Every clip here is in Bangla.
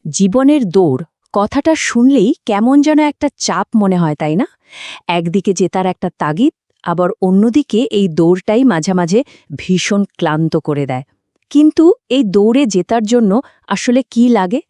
জীবনের দৌড় কথাটা শুনলেই কেমন যেন একটা চাপ মনে হয়, তাই না? একদিকে জেতার একটা তাগিদ, আবার অন্যদিকে এই দৌড়টাই মাঝে মাঝে ভীষণ ক্লান্ত করে দেয়। কিন্তু এই দৌড়ে জেতার জন্য আসলে কি লাগে?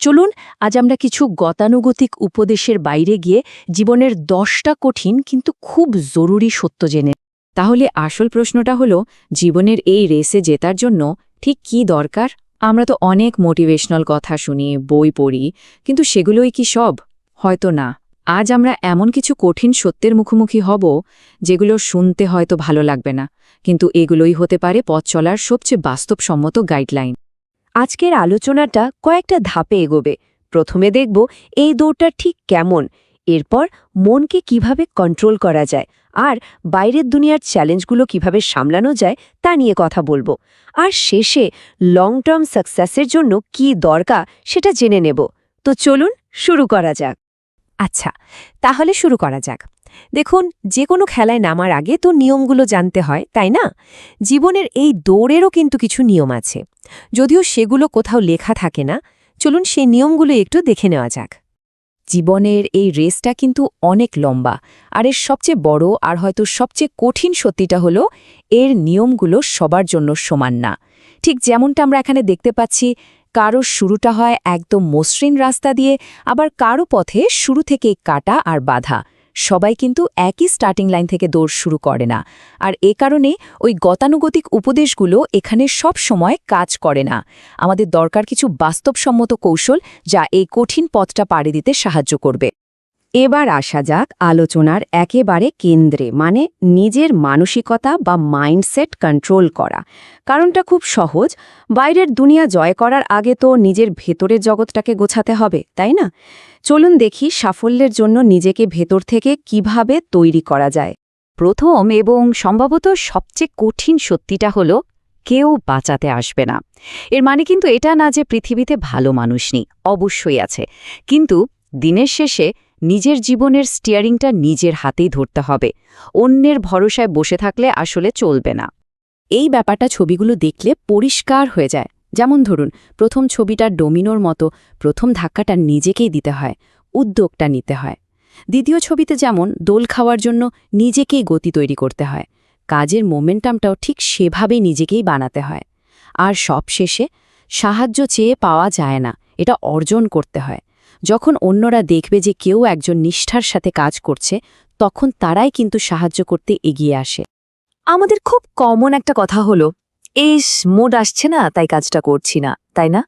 চলুন আজ আমরা কিছু গতানুগতিক উপদেশের বাইরে গিয়ে জীবনের 10টা কঠিন কিন্তু খুব জরুরি সত্য জেনে। তাহলে আসল প্রশ্নটা হলো, জীবনের এই রেসে জেতার জন্য ঠিক কি দরকার? আমরা তো অনেক মোটিভেশনাল কথা শুনি, বই পড়ি, কিন্তু সেগুলোই কি সব? হয়তো না। আজ আমরা এমন কিছু কঠিন সত্যের মুখোমুখি হব, যেগুলো শুনতে হয়তো ভালো লাগবে না, কিন্তু এগুলোই হতে পারে পথ চলার সবচেয়ে বাস্তবসম্মত গাইডলাইন। আজকের আলোচনাটা কয়েকটা ধাপে এগোবে। প্রথমে দেখব এই দৌড়টা ঠিক কেমন, এরপর মনকে কিভাবে কন্ট্রোল করা যায়, আর বাইরের দুনিয়ার চ্যালেঞ্জগুলো কিভাবে সামলানো যায় তা নিয়ে কথা বলবো। আর শেষে লং টার্ম সাকসেসের জন্য কি দরকার সেটা জেনে নেব। তো চলুন শুরু করা যাক। আচ্ছা, তাহলে শুরু করা যাক। দেখুন, যে কোনো খেলায় নামার আগে তো নিয়মগুলো জানতে হয়, তাই না? জীবনের এই দৌড়েরও কিন্তু কিছু নিয়ম আছে, যদিও সেগুলো কোথাও লেখা থাকে না। চলুন সেই নিয়মগুলো একটু দেখে নেওয়া যাক। জীবনের এই রেসটা কিন্তু অনেক লম্বা, আর এর সবচেয়ে বড় আর হয়তো সবচেয়ে কঠিন সত্যিটা হলো এর নিয়মগুলো সবার জন্য সমান না। ঠিক যেমনটা আমরা এখানে দেখতে পাচ্ছি, কারো শুরুটা হয় একদম মসৃণ রাস্তা দিয়ে, আবার কারো পথে শুরু থেকেই কাটা আর বাধা। সবাই কিন্তু একই স্টার্টিং লাইন থেকে দৌড় শুরু করে না, আর এ কারণে ওই গতানুগতিক উপদেশগুলো এখানে সব সময় কাজ করে না। আমাদের দরকার কিছু বাস্তবসম্মত কৌশল, যা এই কঠিন পথটা পাড়ি দিতে সাহায্য করবে। এবার আসা যাক আলোচনার একেবারে কেন্দ্রে, মানে নিজের মানসিকতা বা মাইন্ডসেট কন্ট্রোল করা। কারণটা খুব সহজ, বাইরের দুনিয়া জয় করার আগে তো নিজের ভেতরের জগৎটাকে গোছাতে হবে, তাই না? চলুন দেখি সাফল্যের জন্য নিজেকে ভেতর থেকে কিভাবে তৈরি করা যায়। প্রথম এবং সম্ভবত সবচেয়ে কঠিন সত্যিটা হলো, কেউ বাঁচাতে আসবে না। এর মানে কিন্তু এটা না যে পৃথিবীতে ভালো মানুষ নেই, অবশ্যই আছে, কিন্তু দিনের শেষে নিজের জীবনের স্টিয়ারিংটা নিজের হাতেই ধরতে হবে। অন্যের ভরসায় বসে থাকলে আসলে চলবে না। এই ব্যাপারটা ছবিগুলো দেখলে পরিষ্কার হয়ে যায়। যেমন ধরুন, প্রথম ছবিটার ডোমিনোর মতো প্রথম ধাক্কাটা নিজেকেই দিতে হয়, উদ্যোগটা নিতে হয়। দ্বিতীয় ছবিতে যেমন দোল খাওয়ার জন্য নিজেকেই গতি তৈরি করতে হয়, কাজের মোমেন্টামটাও ঠিক সেভাবেই নিজেকেই বানাতে হয়। আর সবশেষে সাহায্য চেয়ে পাওয়া যায় না, এটা অর্জন করতে হয়। যখন অন্যরা দেখবে যে কেউ একজন নিষ্ঠার সাথে কাজ করছে, তখন তারাই কিন্তু সাহায্য করতে এগিয়ে আসে। আমাদের খুব কমন একটা কথা হলো, এই মোড আসছে না তাই কাজটা করছি না, তাই না?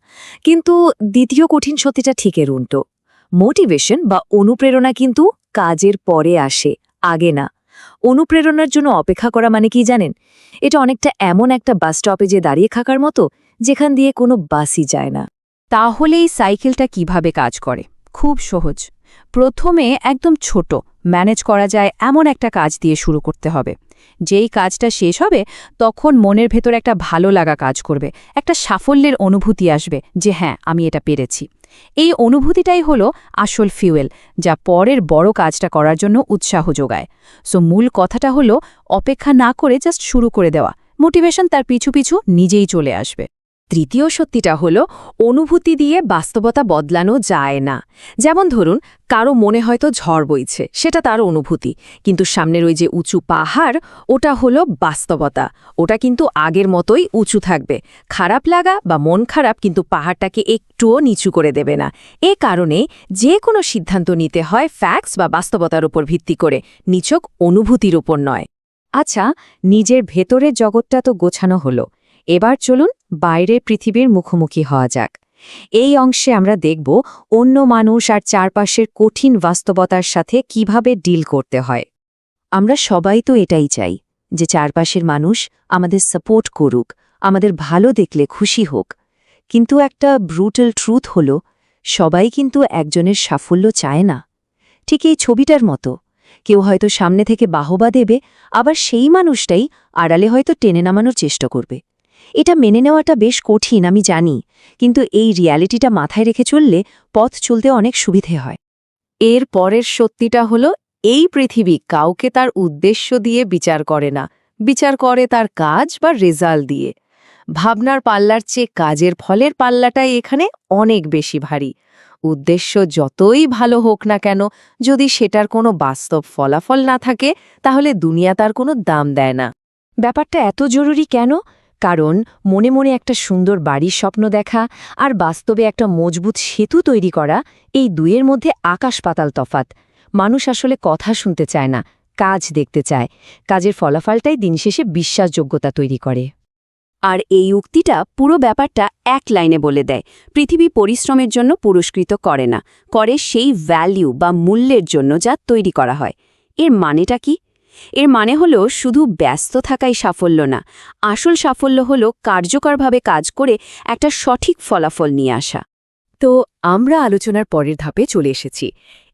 কিন্তু দ্বিতীয় কঠিন সত্যিটা ঠিক এর উল্টো। মোটিভেশন বা অনুপ্রেরণা কিন্তু কাজের পরে আসে, আগে না। অনুপ্রেরণার জন্য অপেক্ষা করা মানে কি জানেন? এটা অনেকটা এমন একটা বাস স্টপেজে দাঁড়িয়ে থাকার মতো, যেখান দিয়ে কোনো বাসই যায় না। তাহলে এই সাইকেলটা কিভাবে কাজ করে? খুব সহজ। প্রথমে একদম ছোট, ম্যানেজ করা যায় এমন একটা কাজ দিয়ে শুরু করতে হবে। যেই কাজটা শেষ হবে, তখন মনের ভেতর একটা ভালো লাগা কাজ করবে, একটা সাফল্যের অনুভূতি আসবে যে হ্যাঁ, আমি এটা পেরেছি। এই অনুভূতিটাই হলো আসল ফিউয়েল, যা পরের বড় কাজটা করার জন্য উৎসাহ যোগায়। সো মূল কথাটা হলো, অপেক্ষা না করে জাস্ট শুরু করে দেওয়া। মোটিভেশন তার পিছু পিছু নিজেই চলে আসবে। তৃতীয় সত্যিটা হলো, অনুভূতি দিয়ে বাস্তবতা বদলানো যায় না। যেমন ধরুন, কারো মনে হয়তো ঝড় বইছে, সেটা তার অনুভূতি, কিন্তু সামনের ওই যে উঁচু পাহাড়, ওটা হলো বাস্তবতা। ওটা কিন্তু আগের মতোই উঁচু থাকবে। খারাপ লাগা বা মন খারাপ কিন্তু পাহাড়টাকে একটুও নিচু করে দেবে না। এ কারণে যে কোনো সিদ্ধান্ত নিতে হয় ফ্যাক্টস বা বাস্তবতার উপর ভিত্তি করে, নিছক অনুভূতির উপর নয়। আচ্ছা, নিজের ভেতরের জগৎটা তো গোছানো হলো, এবার চলুন বাইরের পৃথিবীর মুখোমুখি হওয়া যাক। এই অংশে আমরা দেখব অন্য মানুষ আর চারপাশের কঠিন বাস্তবতার সাথে কিভাবে ডিল করতে হয়। আমরা সবাই তো এটাই চাই, যে চারপাশের মানুষ আমাদের সাপোর্ট করুক, আমাদের ভালো দেখলে খুশি হোক। কিন্তু একটা ব্রুটাল ট্রুথ হলো, সবাই কিন্তু একজনের সাফল্য চায় না। ঠিক এই ছবিটার মতো, কেউ হয়তো সামনে থেকে বাহবা দেবে, আবার সেই মানুষটাই আড়ালে হয়তো টেনে নামানোর চেষ্টা করবে। এটা মেনে নেওয়াটা বেশ কঠিন, আমি জানি, কিন্তু এই রিয়ালিটিটা মাথায় রেখে চললে পথ চলতে অনেক সুবিধে হয়। এর পরের সত্যিটা হলো, এই পৃথিবী কাউকে তার উদ্দেশ্য দিয়ে বিচার করে না, বিচার করে তার কাজ বা রেজাল্ট দিয়ে। ভাবনার পাল্লার চেয়ে কাজের ফলের পাল্লাটাই এখানে অনেক বেশি ভারী। উদ্দেশ্য যতই ভালো হোক না কেন, যদি সেটার কোনো বাস্তব ফলাফল না থাকে তাহলে দুনিয়া তার কোনো দাম দেয় না। ব্যাপারটা এত জরুরি কেন? কারণ মনে মনে একটা সুন্দর বাড়ির স্বপ্ন দেখা আর বাস্তবে একটা মজবুত সেতু তৈরি করা, এই দুইয়ের মধ্যে আকাশ পাতাল তফাৎ। মানুষ আসলে কথা শুনতে চায় না, কাজ দেখতে চায়। কাজের ফলাফলটাই দিন শেষে বিশ্বাসযোগ্যতা তৈরি করে। আর এই উক্তিটা পুরো ব্যাপারটা এক লাইনে বলে দেয়। পৃথিবী পরিশ্রমের জন্য পুরস্কৃত করে না, করে সেই ভ্যালু বা মূল্যের জন্য যা তৈরি করা হয়। এর মানেটা কি? এর মানে হলো শুধু ব্যস্ত থাকাই সাফল্য না, আসল সাফল্য হলো কার্যকরভাবে কাজ করে একটা সঠিক ফলাফল নিয়ে আসা। তো আমরা আলোচনার পরের ধাপে চলে এসেছি।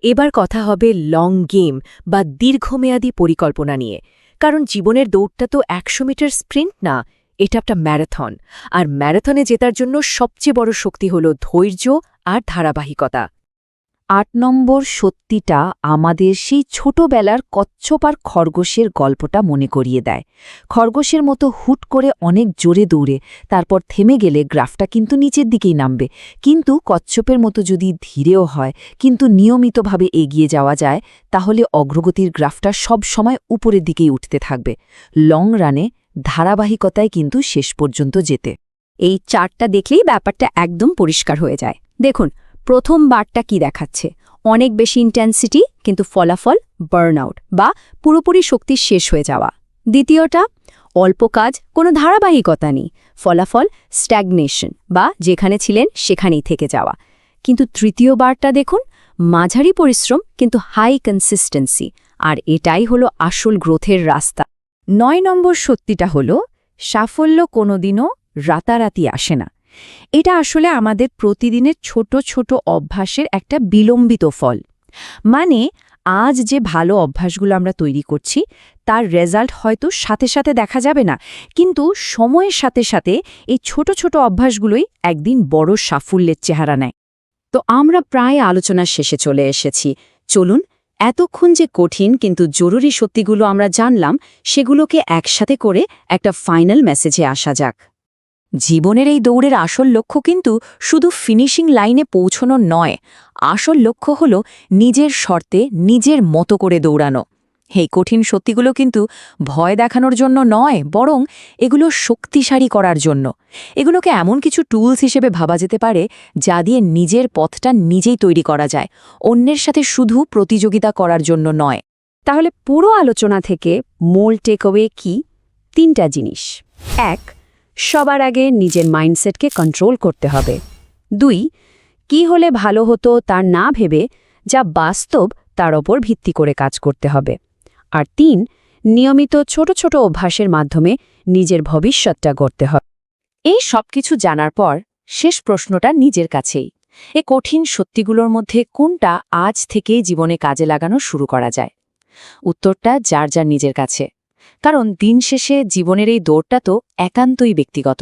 এবার কথা হবে লং গেম বা দীর্ঘমেয়াদী পরিকল্পনা নিয়ে। কারণ জীবনের দৌড়টা তো 100 মিটার স্প্রিন্ট না, এটা একটা ম্যারাথন। আর ম্যারাথনে জেতার জন্য সবচেয়ে বড় শক্তি হল ধৈর্য আর ধারাবাহিকতা। ৮ নম্বর সত্যিটা আমাদের সেই ছোটবেলার কচ্ছপ আর খরগোশের গল্পটা মনে করিয়ে দেয়। খরগোশের মতো হুট করে অনেক জোরে দৌড়ে তারপর থেমে গেলে গ্রাফটা কিন্তু নিচের দিকেই নামবে, কিন্তু কচ্ছপের মতো যদি ধীরেও হয় কিন্তু নিয়মিতভাবে এগিয়ে যাওয়া যায়, তাহলে অগ্রগতির গ্রাফটা সব সময় উপরের দিকেই উঠতে থাকবে। লং রানে ধারাবাহিকতায় কিন্তু শেষ পর্যন্ত যেতে। এই চার্টটা দেখলেই ব্যাপারটা একদম পরিষ্কার হয়ে যায়। দেখুন, প্রথম বারটা কি দেখাচ্ছে? অনেক বেশি ইন্টেন্সিটি, কিন্তু ফলাফল বার্নআউট বা পুরোপুরি শক্তি শেষ হয়ে যাওয়া। দ্বিতীয়টা, অল্প কাজ, কোনো ধারাবাহিকতা নেই, ফলাফল স্ট্যাগনেশন বা যেখানে ছিলেন সেখানেই থেকে যাওয়া। কিন্তু তৃতীয় বারটা দেখুন, মাঝারি পরিশ্রম কিন্তু হাই কনসিস্টেন্সি, আর এটাই হলো আসল গ্রোথের রাস্তা। ৯ নম্বর সত্যিটা হলো সাফল্য কোনোদিনও রাতারাতি আসে না। এটা আসলে আমাদের প্রতিদিনের ছোট ছোট অভ্যাসের একটা বিলম্বিত ফল। মানে আজ যে ভালো অভ্যাসগুলো আমরা তৈরি করছি তার রেজাল্ট হয়তো সাথে সাথে দেখা যাবে না, কিন্তু সময়ের সাথে সাথে এই ছোট ছোট অভ্যাসগুলোই একদিন বড় সাফল্যের চেহারা নেয়। তো আমরা প্রায় আলোচনার শেষে চলে এসেছি। চলুন, এতক্ষণ যে কঠিন কিন্তু জরুরি সত্যিগুলো আমরা জানলাম, সেগুলোকে একসাথে করে একটা ফাইনাল মেসেজে আসা যাক। জীবনের এই দৌড়ের আসল লক্ষ্য কিন্তু শুধু ফিনিশিং লাইনে পৌঁছানো নয়, আসল লক্ষ্য হল নিজের শর্তে নিজের মতো করে দৌড়ানো। এই কঠিন সত্যিগুলো কিন্তু ভয় দেখানোর জন্য নয়, বরং এগুলো শক্তিশালী করার জন্য। এগুলোকে এমন কিছু টুলস হিসেবে ভাবা যেতে পারে যা দিয়ে নিজের পথটা নিজেই তৈরি করা যায়, অন্যের সাথে শুধু প্রতিযোগিতা করার জন্য নয়। তাহলে পুরো আলোচনা থেকে মূল টেকঅ্যাওয়ে কি? 3টা জিনিস। 1, সবার আগে নিজের মাইন্ডসেটকে কন্ট্রোল করতে হবে। 2, কি হলে ভালো হতো তার না ভেবে যা বাস্তব তার ওপর ভিত্তি করে কাজ করতে হবে। আর 3, নিয়মিত ছোট ছোট অভ্যাসের মাধ্যমে নিজের ভবিষ্যৎটা গড়তে হবে। এই সবকিছু জানার পর শেষ প্রশ্নটা নিজের কাছেই। এ কঠিন সত্যিগুলোর মধ্যে কোনটা আজ থেকেই জীবনে কাজে লাগানো শুরু করা যায়? উত্তরটা যার যার নিজের কাছে। কারণ দিন শেষে জীবনের এই দৌড়টা তো একান্তই ব্যক্তিগত।